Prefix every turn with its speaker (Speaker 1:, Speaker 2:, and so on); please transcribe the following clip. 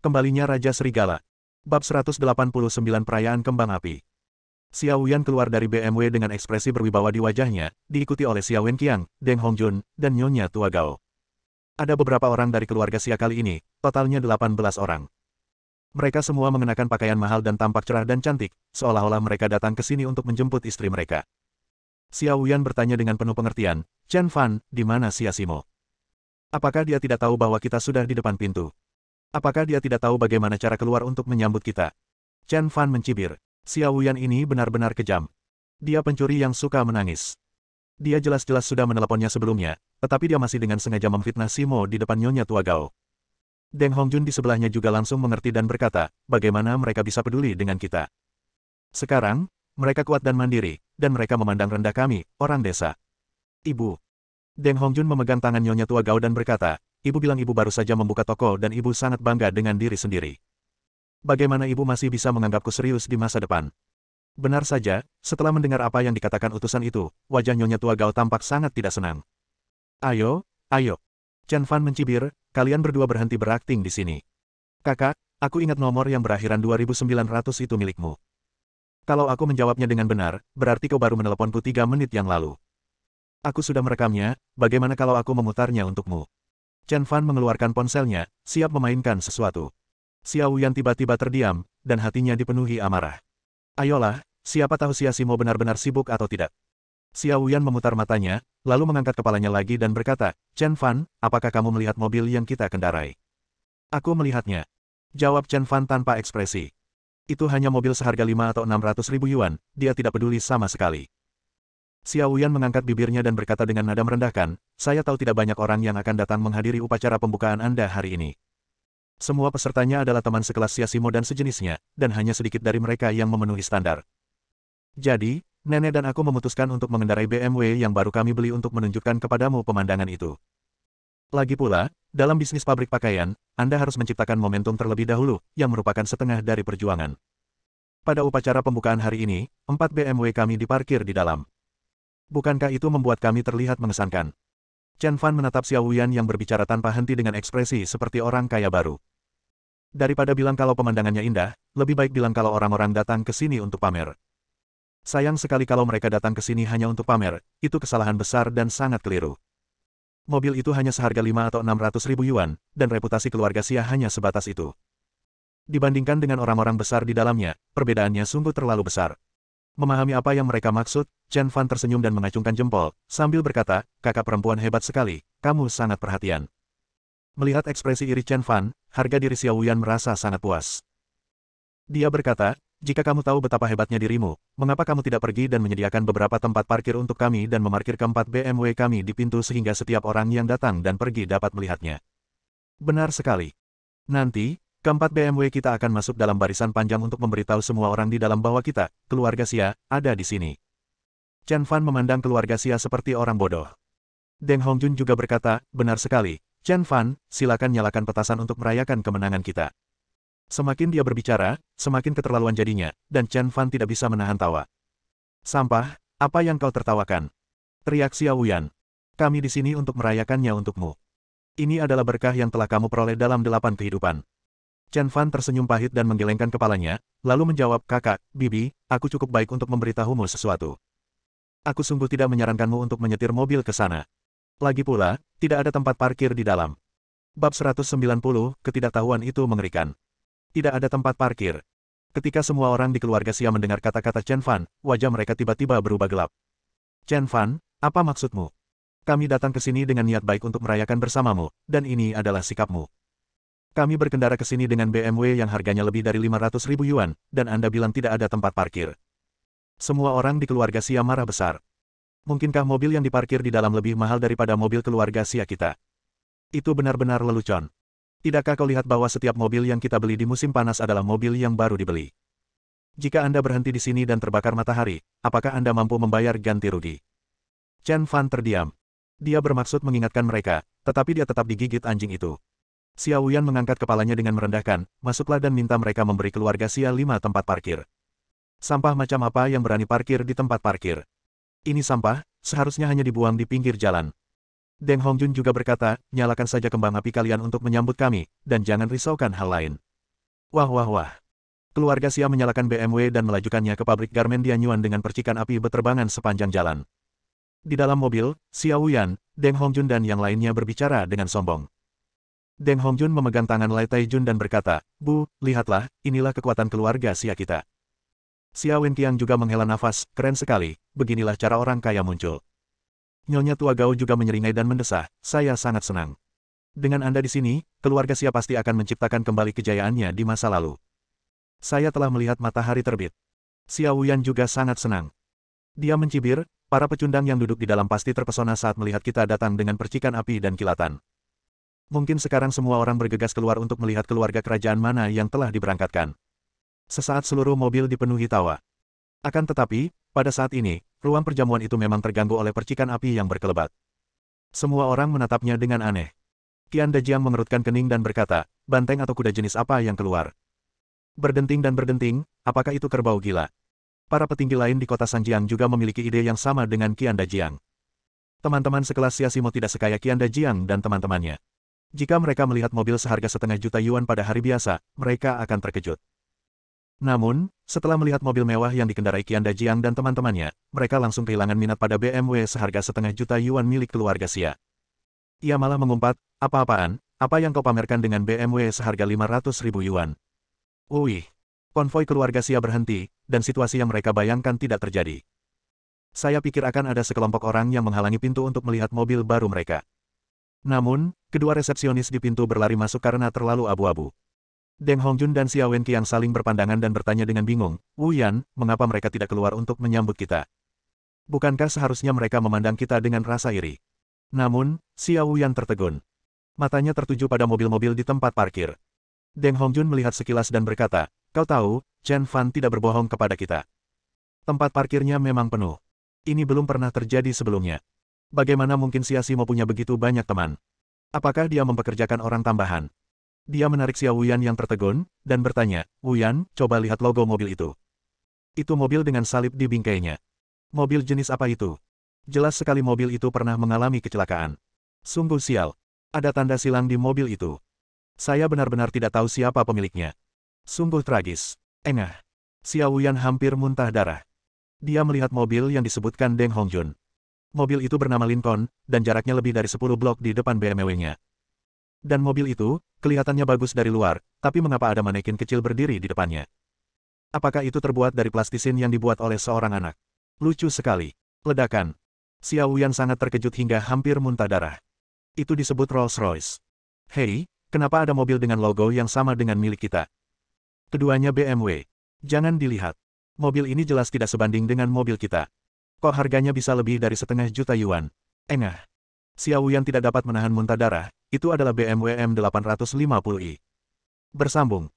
Speaker 1: Kembalinya Raja Serigala. Bab 189 Perayaan Kembang Api. Xiao Yan keluar dari BMW dengan ekspresi berwibawa di wajahnya, diikuti oleh Xiao Wenqiang, Deng Hongjun, dan Nyonya Tua Gao. Ada beberapa orang dari keluarga Xia kali ini, totalnya 18 orang. Mereka semua mengenakan pakaian mahal dan tampak cerah dan cantik, seolah-olah mereka datang ke sini untuk menjemput istri mereka. Xiao Yan bertanya dengan penuh pengertian, "Chen Fan, di mana Xia Simo? Apakah dia tidak tahu bahwa kita sudah di depan pintu? Apakah dia tidak tahu bagaimana cara keluar untuk menyambut kita?" Chen Fan mencibir. Xiao Yan ini benar-benar kejam. Dia pencuri yang suka menangis. Dia jelas-jelas sudah meneleponnya sebelumnya, tetapi dia masih dengan sengaja memfitnah Simo di depan Nyonya Tua Gao. Deng Hongjun di sebelahnya juga langsung mengerti dan berkata, bagaimana mereka bisa peduli dengan kita. Sekarang, mereka kuat dan mandiri, dan mereka memandang rendah kami, orang desa. Ibu. Deng Hongjun memegang tangan Nyonya Tua Gao dan berkata, ibu bilang ibu baru saja membuka toko dan ibu sangat bangga dengan diri sendiri. Bagaimana ibu masih bisa menganggapku serius di masa depan? Benar saja, setelah mendengar apa yang dikatakan utusan itu, wajah Nyonya Tua Gao tampak sangat tidak senang. Ayo, ayo. Chen Fan mencibir, kalian berdua berhenti berakting di sini. Kakak, aku ingat nomor yang berakhiran 2900 itu milikmu. Kalau aku menjawabnya dengan benar, berarti kau baru meneleponku 3 menit yang lalu. Aku sudah merekamnya, bagaimana kalau aku memutarnya untukmu? Chen Fan mengeluarkan ponselnya, siap memainkan sesuatu. Xiao Yan tiba-tiba terdiam, dan hatinya dipenuhi amarah. Ayolah, siapa tahu Xia Simo benar-benar sibuk atau tidak. Xiao Yan memutar matanya, lalu mengangkat kepalanya lagi dan berkata, Chen Fan, apakah kamu melihat mobil yang kita kendarai? Aku melihatnya. Jawab Chen Fan tanpa ekspresi. Itu hanya mobil seharga 5 atau 600 ribu yuan, dia tidak peduli sama sekali. Xiao Yan mengangkat bibirnya dan berkata dengan nada merendahkan, saya tahu tidak banyak orang yang akan datang menghadiri upacara pembukaan Anda hari ini. Semua pesertanya adalah teman sekelas Xia Simo dan sejenisnya, dan hanya sedikit dari mereka yang memenuhi standar. Jadi, nenek dan aku memutuskan untuk mengendarai BMW yang baru kami beli untuk menunjukkan kepadamu pemandangan itu. Lagi pula, dalam bisnis pabrik pakaian, Anda harus menciptakan momentum terlebih dahulu, yang merupakan setengah dari perjuangan. Pada upacara pembukaan hari ini, 4 BMW kami diparkir di dalam. Bukankah itu membuat kami terlihat mengesankan? Chen Fan menatap Xiao Yan yang berbicara tanpa henti dengan ekspresi seperti orang kaya baru. Daripada bilang kalau pemandangannya indah, lebih baik bilang kalau orang-orang datang ke sini untuk pamer. Sayang sekali kalau mereka datang ke sini hanya untuk pamer, itu kesalahan besar dan sangat keliru. Mobil itu hanya seharga 5 atau 600 ribu yuan, dan reputasi keluarga Xia hanya sebatas itu. Dibandingkan dengan orang-orang besar di dalamnya, perbedaannya sungguh terlalu besar. Memahami apa yang mereka maksud, Chen Fan tersenyum dan mengacungkan jempol, sambil berkata, kakak perempuan hebat sekali, kamu sangat perhatian. Melihat ekspresi iri Chen Fan, harga diri Xiao Yan merasa sangat puas. Dia berkata, jika kamu tahu betapa hebatnya dirimu, mengapa kamu tidak pergi dan menyediakan beberapa tempat parkir untuk kami dan memarkir keempat BMW kami di pintu sehingga setiap orang yang datang dan pergi dapat melihatnya. Benar sekali. Nanti, keempat BMW kita akan masuk dalam barisan panjang untuk memberitahu semua orang di dalam bahwa kita, keluarga Xia, ada di sini. Chen Fan memandang keluarga Xia seperti orang bodoh. Deng Hongjun juga berkata, benar sekali, Chen Fan, silakan nyalakan petasan untuk merayakan kemenangan kita. Semakin dia berbicara, semakin keterlaluan jadinya, dan Chen Fan tidak bisa menahan tawa. Sampah, apa yang kau tertawakan? Teriak Xiao Yan. Kami di sini untuk merayakannya untukmu. Ini adalah berkah yang telah kamu peroleh dalam 8 kehidupan. Chen Fan tersenyum pahit dan menggelengkan kepalanya, lalu menjawab, kakak, bibi, aku cukup baik untuk memberitahumu sesuatu. Aku sungguh tidak menyarankanmu untuk menyetir mobil ke sana. Lagi pula, tidak ada tempat parkir di dalam. Bab 190, ketidaktahuan itu mengerikan. Tidak ada tempat parkir. Ketika semua orang di keluarga Xia mendengar kata-kata Chen Fan, wajah mereka tiba-tiba berubah gelap. Chen Fan, apa maksudmu? Kami datang ke sini dengan niat baik untuk merayakan bersamamu, dan ini adalah sikapmu. Kami berkendara ke sini dengan BMW yang harganya lebih dari 500 ribu yuan, dan Anda bilang tidak ada tempat parkir. Semua orang di keluarga Xia marah besar. Mungkinkah mobil yang diparkir di dalam lebih mahal daripada mobil keluarga Xia kita? Itu benar-benar lelucon. Tidakkah kau lihat bahwa setiap mobil yang kita beli di musim panas adalah mobil yang baru dibeli? Jika Anda berhenti di sini dan terbakar matahari, apakah Anda mampu membayar ganti rugi? Chen Fan terdiam. Dia bermaksud mengingatkan mereka, tetapi dia tetap digigit anjing itu. Xiao Yan mengangkat kepalanya dengan merendahkan, masuklah dan minta mereka memberi keluarga Xia 5 tempat parkir. Sampah macam apa yang berani parkir di tempat parkir? Ini sampah, seharusnya hanya dibuang di pinggir jalan. Deng Hongjun juga berkata, nyalakan saja kembang api kalian untuk menyambut kami, dan jangan risaukan hal lain. Wah wah wah. Keluarga Xia menyalakan BMW dan melajukannya ke pabrik garmen Dianyuan dengan percikan api beterbangan sepanjang jalan. Di dalam mobil, Xiao Yan, Deng Hongjun dan yang lainnya berbicara dengan sombong. Deng Hongjun memegang tangan Lai Taijun dan berkata, "Bu, lihatlah, inilah kekuatan keluarga Xia kita." Xia Wenqiang juga menghela nafas, "Keren sekali, beginilah cara orang kaya muncul." Nyonya Tua Gao juga menyeringai dan mendesah, "Saya sangat senang. Dengan Anda di sini, keluarga Xia pasti akan menciptakan kembali kejayaannya di masa lalu. Saya telah melihat matahari terbit." Xiao Yan juga sangat senang. Dia mencibir, "Para pecundang yang duduk di dalam pasti terpesona saat melihat kita datang dengan percikan api dan kilatan. Mungkin sekarang semua orang bergegas keluar untuk melihat keluarga kerajaan mana yang telah diberangkatkan." Sesaat seluruh mobil dipenuhi tawa. Akan tetapi, pada saat ini, ruang perjamuan itu memang terganggu oleh percikan api yang berkelebat. Semua orang menatapnya dengan aneh. Qian Dajiang mengerutkan kening dan berkata, "Banteng atau kuda jenis apa yang keluar?" Berdenting dan berdenting, apakah itu kerbau gila? Para petinggi lain di kota Sanjiang juga memiliki ide yang sama dengan Qian Dajiang. Teman-teman sekelas Xiaoximo tidak sekaya Qian Dajiang dan teman-temannya. Jika mereka melihat mobil seharga setengah juta yuan pada hari biasa, mereka akan terkejut. Namun, setelah melihat mobil mewah yang dikendarai Qian Dajiang dan teman-temannya, mereka langsung kehilangan minat pada BMW seharga setengah juta yuan milik keluarga Xia. Ia malah mengumpat, "Apa-apaan, apa yang kau pamerkan dengan BMW seharga 500.000 yuan?" Wih, konvoi keluarga Xia berhenti, dan situasi yang mereka bayangkan tidak terjadi. Saya pikir akan ada sekelompok orang yang menghalangi pintu untuk melihat mobil baru mereka. Namun, kedua resepsionis di pintu berlari masuk karena terlalu abu-abu. Deng Hongjun dan Xia Wenqiang saling berpandangan dan bertanya dengan bingung, "Wu Yan, mengapa mereka tidak keluar untuk menyambut kita? Bukankah seharusnya mereka memandang kita dengan rasa iri?" Namun, Xiao Yan tertegun. Matanya tertuju pada mobil-mobil di tempat parkir. Deng Hongjun melihat sekilas dan berkata, "Kau tahu, Chen Fan tidak berbohong kepada kita. Tempat parkirnya memang penuh. Ini belum pernah terjadi sebelumnya. Bagaimana mungkin Xiaoximo punya begitu banyak teman? Apakah dia mempekerjakan orang tambahan?" Dia menarik Xiao Yan yang tertegun, dan bertanya, "Wu Yan, coba lihat logo mobil itu. Itu mobil dengan salib di bingkainya. Mobil jenis apa itu? Jelas sekali mobil itu pernah mengalami kecelakaan. Sungguh sial. Ada tanda silang di mobil itu. Saya benar-benar tidak tahu siapa pemiliknya. Sungguh tragis." Engah. Xiao Yan hampir muntah darah. Dia melihat mobil yang disebutkan Deng Hongjun. Mobil itu bernama Lincoln, dan jaraknya lebih dari 10 blok di depan BMW-nya. Dan mobil itu, kelihatannya bagus dari luar, tapi mengapa ada manekin kecil berdiri di depannya? Apakah itu terbuat dari plastisin yang dibuat oleh seorang anak? Lucu sekali. Ledakan. Xiao Yan sangat terkejut hingga hampir muntah darah. Itu disebut Rolls-Royce. Hei, kenapa ada mobil dengan logo yang sama dengan milik kita? Keduanya BMW. Jangan dilihat. Mobil ini jelas tidak sebanding dengan mobil kita. Kok harganya bisa lebih dari setengah juta yuan? Engah. Xiao Yan tidak dapat menahan muntah darah, itu adalah BMW M850i. Bersambung.